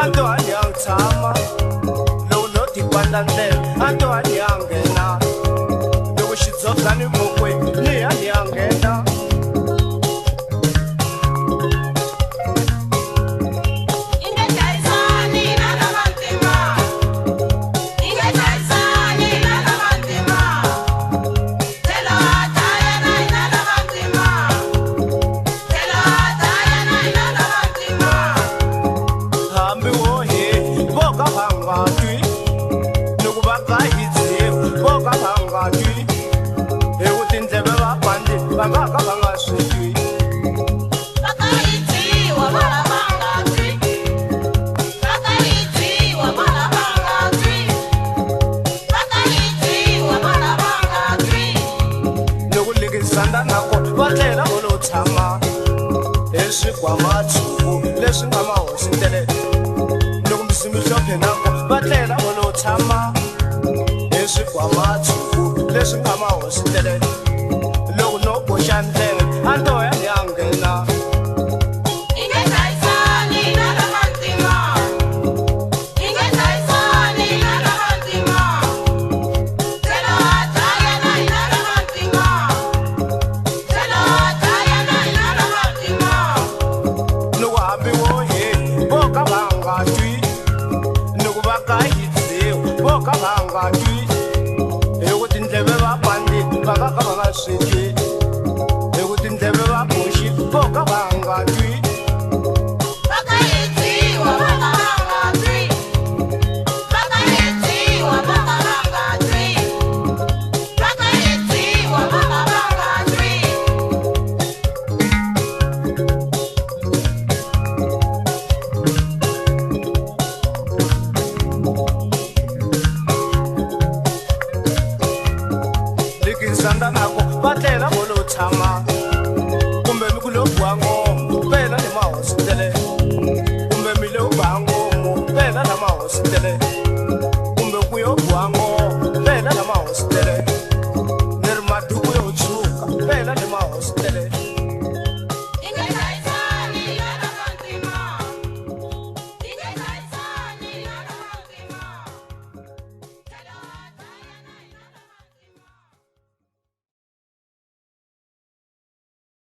anto anyang tama lo lo ti pandande anto anyang gena lo shitso tani mokwe ni anyang gena leswi nga mahosindele loko misimishope nako va tlela volo tshama eswikwamatshuku leswi nga mahosindele loko no boxa ndleve a ntoya ya nghena kumbe mi ku lo buwa ngoma phela ni mahosindele